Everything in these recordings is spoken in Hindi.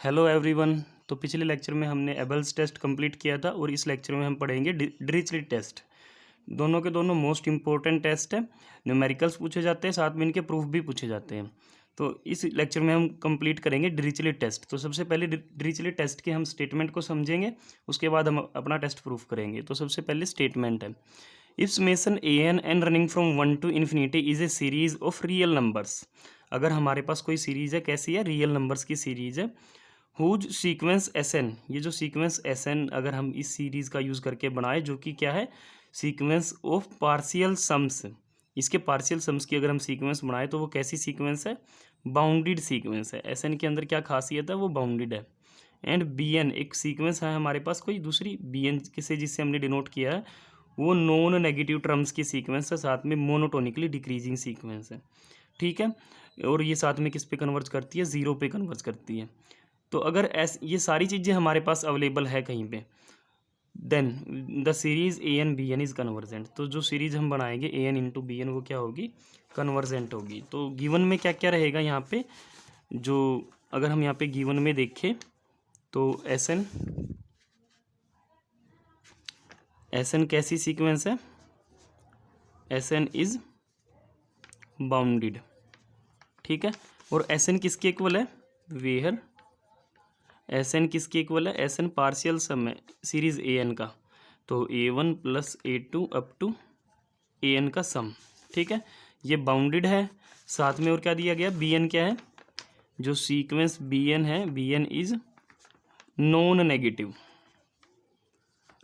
Hello everyone. तो पिछले लेक्चर में हमने एबल्स टेस्ट कंप्लीट किया था और इस लेक्चर में हम पढ़ेंगे डिरिचलेट टेस्ट। दोनों के दोनों मोस्ट इंपॉर्टेंट टेस्ट है। न्यूमेरिकल्स पूछे जाते हैं, साथ में इनके प्रूफ भी पूछे जाते हैं। तो इस लेक्चर में हम कंप्लीट करेंगे डिरिचलेट टेस्ट। तो सबसे पहले डिरिचलेट टेस्ट के हम स्टेटमेंट को समझेंगे, उसके बाद हम अपना टेस्ट प्रूफ करेंगे। तो सबसे पहले स्टेटमेंट है, if summation an running from 1 to infinity is a series of real numbers. अगर हमारे पास कोई सीरीज है, कैसी है? रियल नंबर्स की सीरीज है। हुज सीक्वेंस Sn, ये जो सीक्वेंस Sn अगर हम इस सीरीज का यूज़ करके बनाए, जो कि क्या है? Sequence of partial sums. इसके पार्शियल सम्स की अगर हम सीक्वेंस बनाए तो वो कैसी सीक्वेंस है? बाउंडेड सीक्वेंस है। Sn के अंदर क्या खासियत है? वो बाउंडेड है। एंड Bn एक सीक्वेंस है हमारे पास कोई दूसरी, Bn से जिससे हमने डिनोट किया है, वो नॉन नेगेटिव टर्म्स की सीक्वेंस है, साथ में मोनोटोनिकली डिक्रीजिंग सीक्वेंस है। ठीक है, और ये साथ में किस पे कन्वर्ज करती है? ज़ीरो पे कन्वर्ज करती है। तो अगर ये सारी चीज़ें हमारे पास अवेलेबल है कहीं पे, then the series an bn is convergent. तो जो सीरीज हम बनाएंगे an इंटू बी एन, वो क्या होगी? कन्वर्जेंट होगी। तो गिवन में क्या क्या रहेगा यहाँ पे? जो अगर हम यहाँ पे गिवन में देखें तो Sn कैसी सीक्वेंस है? Sn is bounded. ठीक है, और Sn किसके इक्वल है? वेयर Sn किसके इक्वल है? Sn पार्शियल सम है सीरीज an का, तो a1 plus a2 up to an का सम। ठीक है, ये बाउंडेड है। साथ में और क्या दिया गया? bn क्या है? जो सीक्वेंस bn है, bn is non negative.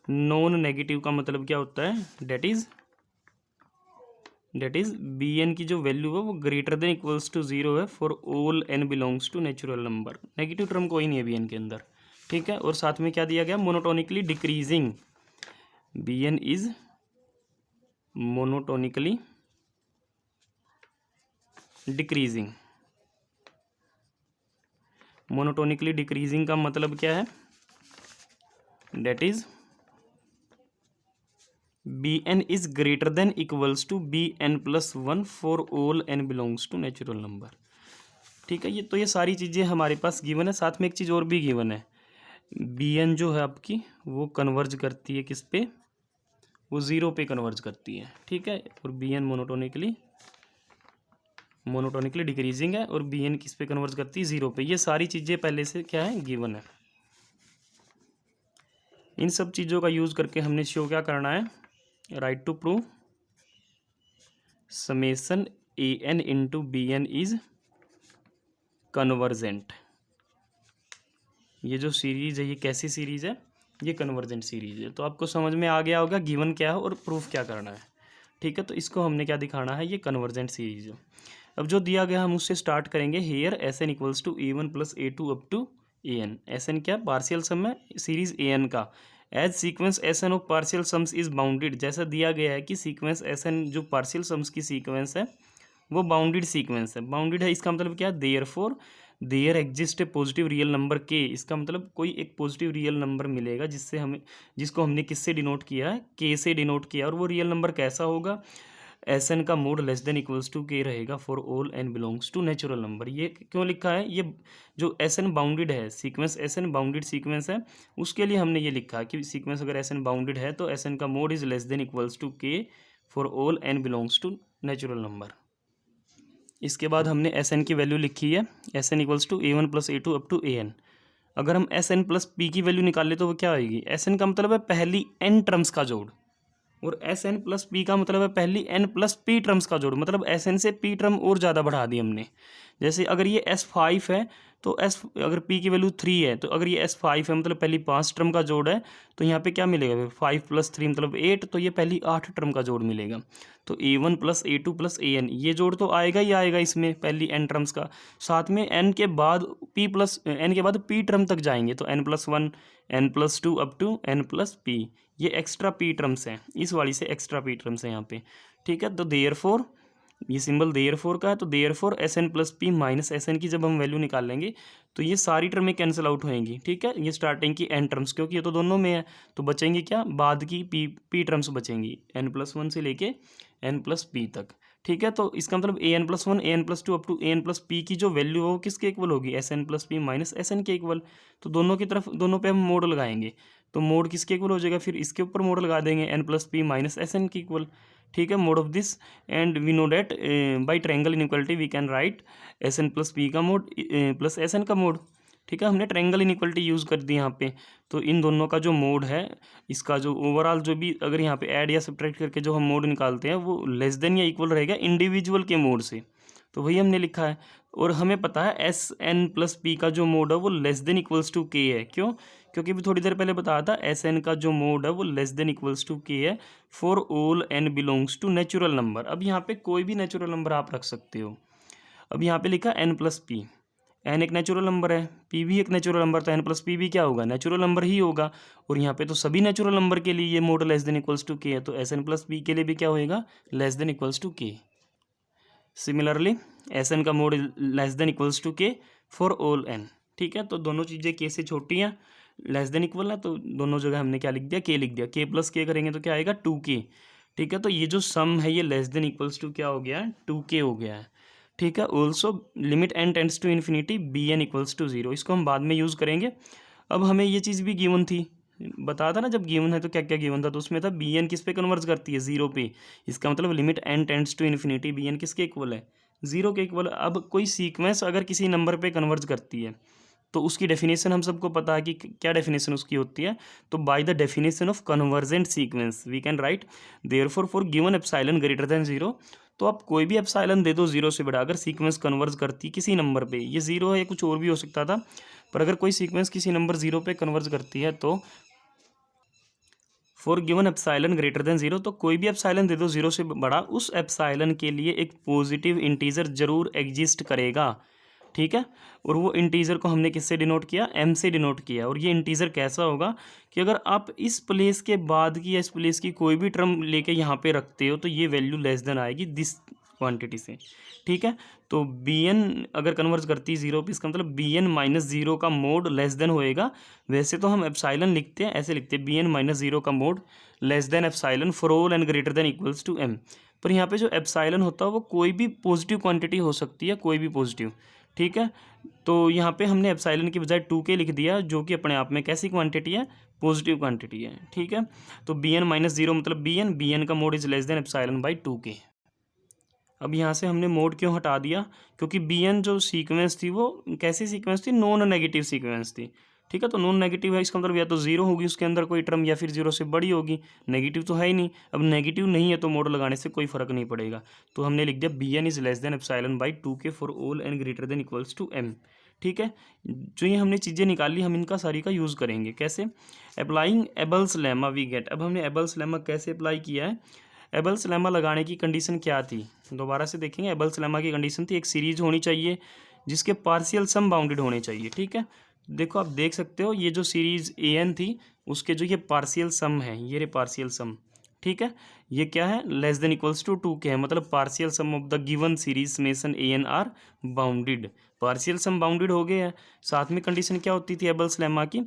Non negative का मतलब क्या होता है? डेट इज bn की जो वैल्यू है वो ग्रेटर देन इक्वल्स टू 0 है for all n belongs to natural number. Negative term कोई नहीं है bn के अंदर। ठीक है, और साथ में क्या दिया गया? Monotonically decreasing. bn is monotonically decreasing. Monotonically decreasing का मतलब क्या है? That is bn is greater than equals to bn plus 1 for all n belongs to natural number. ठीक है, ये सारी चीज़ें हमारे पास गिवन है। साथ में एक चीज़ और भी गिवन है, bn जो है आपकी वो कन्वर्ज करती है किस पे? वो ज़ीरो पे कन्वर्ज करती है। ठीक है, और bn मोनोटोनिकली डिक्रीजिंग है, और bn किस पे कन्वर्ज करती है? ज़ीरो पे। ये सारी चीज़ें पहले से क्या है? गिवन है। इन सब चीज़ों का यूज़ करके हमने शो क्या करना है? Right to prove summation an into bn is convergent. ये जो सीरीज है, ये कैसी सीरीज है? ये कन्वर्जेंट सीरीज है। तो आपको समझ में आ गया होगा गिवन क्या है और प्रूफ क्या करना है। ठीक है, तो इसको हमने क्या दिखाना है? ये कन्वर्जेंट सीरीज है। अब जो दिया गया हम उससे स्टार्ट करेंगे। Here Sn equals to a1 plus a2 up to an। Sn क्या? पार्शियल सम है सीरीज an का। As sequence Sn of partial sums is bounded. जैसा दिया गया है कि सीक्वेंस Sn जो पार्शियल सम्स की सीक्वेंस है वो बाउंडेड सीक्वेंस है। बाउंडेड है, इसका मतलब क्या? Therefore there exist a positive real number K. इसका मतलब कोई एक पॉजिटिव रियल नंबर मिलेगा जिसको हमने किससे डिनोट किया है? के से डिनोट किया। और वो रियल नंबर कैसा होगा? Sn का mod less than equals to K रहेगा for all n belongs to natural number. ये क्यों लिखा है? ये जो Sn बाउंडेड है, सीक्वेंस Sn बाउंडेड सीक्वेंस है, उसके लिए हमने ये लिखा कि सीक्वेंस अगर Sn बाउंडेड है तो Sn का mod is less than equals to के for all n belongs to natural number. इसके बाद हमने Sn की वैल्यू लिखी है, Sn equals to a1 plus a2 up to an। अगर हम Sn प्लस p की वैल्यू निकाल ले तो वो क्या आएगी? Sn का मतलब है पहली n टर्म्स का जोड़, और Sn प्लस p का मतलब है पहली n प्लस p टर्म्स का जोड़। मतलब Sn से p टर्म और ज़्यादा बढ़ा दी हमने। जैसे अगर ये S5 है तो अगर p की वैल्यू 3 है, तो अगर ये S5 है मतलब पहली 5 टर्म का जोड़ है, तो यहाँ पे क्या मिलेगा? 5 प्लस 3 मतलब 8, तो ये पहली 8 टर्म का जोड़ मिलेगा। तो a1 plus a2 plus an, ये जोड़ तो आएगा ही आएगा इसमें पहली n टर्म्स का। साथ में n के बाद p टर्म तक जाएंगे, तो n plus 1 n plus 2 up to n plus p। ये एक्स्ट्रा p टर्म्स हैं, इस वाली से एक्स्ट्रा p टर्म्स हैं यहाँ पे। ठीक है, तो देयरफॉर ये सिंबल देयरफॉर का है, तो therefore Sn plus p minus Sn की जब हम वैल्यू निकाल लेंगे तो ये सारी टर्में कैंसिल आउट होएंगी। ठीक है, ये स्टार्टिंग की n टर्म्स, क्योंकि ये तो दोनों में है, तो बचेंगी क्या? बाद की p टर्म्स बचेंगी, n प्लस 1 से लेके n प्लस p तक। ठीक है, तो इसका मतलब a n plus one, a n plus two up to a n plus p की जो वैल्यू है वो किसके इक्वल होगी, S N plus P minus S N के इक्वल। तो दोनों की तरफ, दोनों पे हम मोड लगाएंगे, तो मोड किसके इक्वल हो जाएगा, फिर इसके ऊपर मोड लगा देंगे N plus P minus S N के इक्वल। ठीक है, mod of this, and we know that by triangle inequality we can write S N plus P का मोड प्लस एस एन का मोड। ठीक है, हमने ट्रायंगल इनइक्वालिटी यूज़ कर दी यहाँ पे। तो इन दोनों का जो मोड है, इसका जो ओवरऑल जो भी अगर यहाँ पे ऐड या सब्ट्रैक्ट करके जो हम मोड निकालते हैं वो लेस देन या इक्वल रहेगा इंडिविजुअल के मोड से। तो वही हमने लिखा है, और हमें पता है एस एन प्लस पी का जो मोड है वो less than equals to K है। क्यों? क्योंकि अभी थोड़ी देर पहले बताया था एस एन का जो मोड है वो less than equals to K है for all N belongs to natural number. अब यहाँ पे कोई भी नेचुरल नंबर आप रख सकते हो। अब यहाँ पे लिखा एन प्लस पी, एन एक नेचुरल नंबर है, पी भी एक नेचुरल नंबर, तो एन प्लस पी भी क्या होगा, नेचुरल नंबर ही होगा। और यहाँ पे तो सभी नेचुरल नंबर के लिए ये mod less than equals to K है, तो एस एन प्लस पी के लिए भी क्या होएगा, less than equals to K. Similarly S N का mod less than equals to के फॉर ऑल एन। ठीक है, तो दोनों चीज़ें के से छोटी हैं, लेस देन इक्वल है, तो दोनों जगह हमने क्या लिख दिया, के लिख दिया। के प्लस के करेंगे तो क्या आएगा, टू के। ठीक है, तो ये जो सम है ये लेस देन इक्वल्स टू क्या हो गया है, टू के हो गया है। ठीक है, also limit N tends to infinity B N equals to zero, इसको हम बाद में यूज़ करेंगे। अब हमें ये चीज़ भी गिवन थी, बताया था ना जब गिवन है तो क्या क्या गिवन था, तो उसमें था बी एन किस पे कन्वर्ज करती है, जीरो पे। इसका मतलब limit N tends to infinity B N किसके इक्वल है, जीरो के इक्वल। अब कोई सीक्वेंस अगर किसी नंबर पे कन्वर्ज करती है तो उसकी डेफिनेशन हम सबको पता है कि क्या डेफिनेशन उसकी होती है। तो by the definition of convergent sequence we can write therefore for given epsilon greater than zero. तो आप कोई भी एप्सिलॉन दे दो जीरो से बड़ा, अगर सीक्वेंस कन्वर्ज करती है किसी नंबर पे, ये जीरो है या कुछ और भी हो सकता था, पर अगर कोई सीक्वेंस किसी नंबर जीरो पे कन्वर्ज करती है तो for given epsilon greater than zero, तो कोई भी एप्सिलॉन दे दो जीरो से बड़ा, उस एप्सिलॉन के लिए एक पॉजिटिव इंटीजर जरूर एग्जिस्ट करेगा। ठीक है, और वो इंटीजर को हमने किससे डिनोट किया, एम से डिनोट किया। और ये इंटीजर कैसा होगा कि अगर आप इस प्लेस के बाद की या इस प्लेस की कोई भी टर्म लेके यहाँ पे रखते हो तो ये वैल्यू लेस देन आएगी दिस क्वांटिटी से। ठीक है, तो बी एन अगर कन्वर्ज करती है जीरो पे, इसका मतलब बी एन माइनस जीरो का मोड लेस देन होएगा। वैसे तो हम एप्सिलॉन लिखते हैं, ऐसे लिखते हैं बी एन माइनस जीरो का mod less than epsilon for all N greater than equals to M. पर यहाँ पे जो एप्सिलॉन होता है वो कोई भी पॉजिटिव क्वांटिटी हो सकती है, कोई भी पॉजिटिव। ठीक है, तो यहाँ पे हमने एप्सिलॉन की बजाय टू के लिख दिया, जो कि अपने आप में कैसी क्वांटिटी है, पॉजिटिव क्वांटिटी है। ठीक है, तो बी एन माइनस जीरो मतलब बी एन का mod is less than epsilon by two के। अब यहाँ से हमने मोड क्यों हटा दिया, क्योंकि बी एन जो सीक्वेंस थी वो कैसी सीक्वेंस थी, नॉन नेगेटिव सीक्वेंस थी। ठीक है, तो नॉन नेगेटिव है, इसका मतलब या तो जीरो होगी उसके अंदर कोई टर्म, या फिर जीरो से बड़ी होगी, नेगेटिव तो है ही नहीं। अब नेगेटिव नहीं है तो मोड लगाने से कोई फर्क नहीं पड़ेगा। तो हमने लिख दिया b n is less than epsilon by two के for all N greater than equals to m. ठीक है, जो ये हमने चीज़ें निकाली हम इनका सारी का यूज़ करेंगे। कैसे, अप्लाइंग एबल्स लेमा वी गेट। अब हमने एबल्स लेमा कैसे अप्लाई किया है, एबल्स लेमा लगाने की कंडीशन क्या थी, दोबारा से देखेंगे। एबल्स लेमा की कंडीशन थी एक सीरीज होनी चाहिए जिसके पार्शियल सम बाउंडेड होने चाहिए। ठीक है, देखो आप देख सकते हो ये जो सीरीज ए एन थी उसके जो ये पार्शियल सम है, ये रे पार्शियल सम। ठीक है, ये क्या है, less than equals to two K है, मतलब partial sum of the given series summation A N are bounded. Partial sum bounded हो गए हैं। साथ में कंडीशन क्या होती थी एबल्स लेमा की,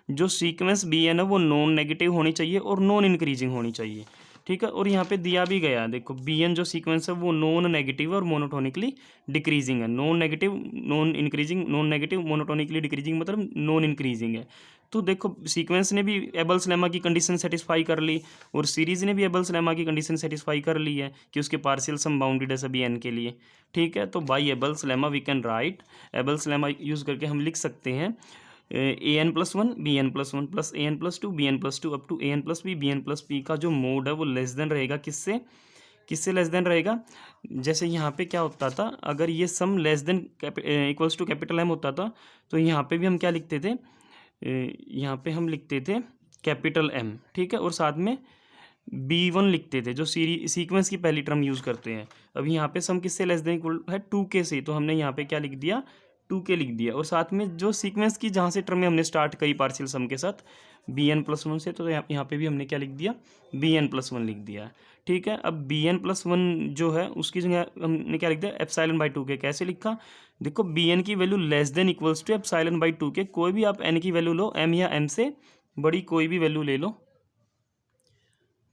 जो सीक्वेंस बी एन है वो नॉन नेगेटिव होनी चाहिए और नॉन इंक्रीजिंग होनी चाहिए। ठीक है, और यहाँ पे दिया भी गया, देखो बी एन जो सीक्वेंस है वो नॉन नेगेटिव और मोनोटोनिकली डिक्रीजिंग है। Non negative non increasing, non negative monotonically decreasing मतलब नॉन इंक्रीजिंग है। तो देखो सीक्वेंस ने भी एबल्स लेमा की कंडीशन सेटिस्फाई कर ली और सीरीज ने भी एबल्स लेमा की कंडीशन सेटिस्फाई कर ली है कि उसके पार्शियल सम बाउंडेड है सभी एन के लिए। ठीक है, तो by Abel's lemma we can write, Abel's lemma use करके हम लिख सकते हैं a n plus one b n plus one plus a n plus two b n plus two up to a n plus b n plus P का जो मोड है वो लेस देन रहेगा किससे, किससे लेस देन रहेगा। जैसे यहाँ पे क्या होता था, अगर ये sum less than equals to capital M होता था तो यहाँ पे भी हम क्या लिखते थे, यहाँ पे हम लिखते थे कैपिटल एम। ठीक है, और साथ में बी वन लिखते थे जो सीक्वेंस की पहली टर्म यूज़ करते हैं। अब यहाँ पे सम किससे लेस देन इक्वल है, टू के से, तो हमने यहाँ पे क्या लिख दिया, टू के लिख दिया। और साथ में जो सीक्वेंस की जहाँ से टर्में हमने स्टार्ट करी पार्शियल सम के साथ बी एन प्लस वन से, तो यहाँ पे भी हमने क्या लिख दिया, बी एन प्लस वन लिख दिया। ठीक है, अब बी एन प्लस वन जो है उसकी जगह हमने क्या लिख दिया, एप्सिलॉन बाई टू के। कैसे लिखा, देखो बी एन की value less than equals to epsilon by two K. कोई भी आप एन की वैल्यू लो, एम या एम से बड़ी कोई भी वैल्यू ले लो,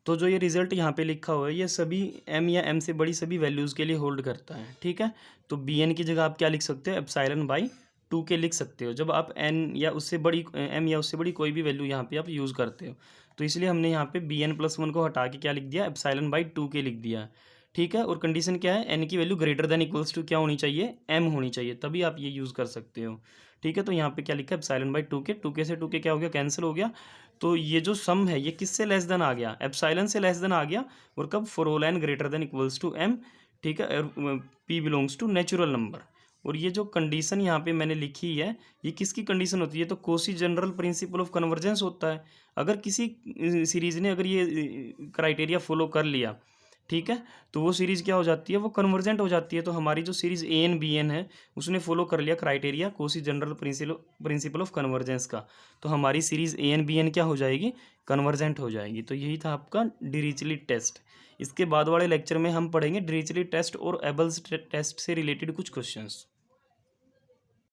तो जो ये रिजल्ट यहाँ पे लिखा हुआ है ये सभी m या m से बड़ी सभी वैल्यूज़ के लिए होल्ड करता है, ठीक है। तो bn की जगह आप क्या लिख सकते हो, एप्सिलॉन बाई 2 के लिख सकते हो जब आप n या उससे बड़ी m या उससे बड़ी कोई भी वैल्यू यहाँ पे आप यूज़ करते हो। तो इसलिए हमने यहाँ पे bn+1 को हटा के क्या लिख दिया, एप्सिलॉन बाई 2 के लिख दिया, ठीक है। और कंडीशन क्या है, n की value greater than equals to क्या होनी चाहिए, m होनी चाहिए, तभी आप ये यूज़ कर सकते हो, ठीक है। तो यहाँ पे क्या लिखा है, एप्सिलॉन बाई 2 के से 2 क्या हो गया, कैंसिल हो गया। तो ये जो सम है ये किससे लेस देन आ गया, एप्सिलॉन से लेस देन आ गया। और कब, for all n greater than equals to m, ठीक है। p belongs to natural number. और ये जो कंडीशन यहाँ पे मैंने लिखी है ये किसकी कंडीशन होती है, तो Cauchy general principle of convergence होता है। अगर किसी सीरीज ने अगर ये क्राइटेरिया फॉलो कर लिया, ठीक है, तो वो सीरीज़ क्या हो जाती है, वो कन्वर्जेंट हो जाती है। तो हमारी जो series A N B N है उसने फॉलो कर लिया criteria Cauchy general principle of convergence का, तो हमारी series A N B N क्या हो जाएगी, कन्वर्जेंट हो जाएगी। तो यही था आपका डिरिचलेट टेस्ट। इसके बाद वाले लेक्चर में हम पढ़ेंगे डिरिचलेट टेस्ट और एबल्स टेस्ट से रिलेटेड कुछ क्वेश्चंस।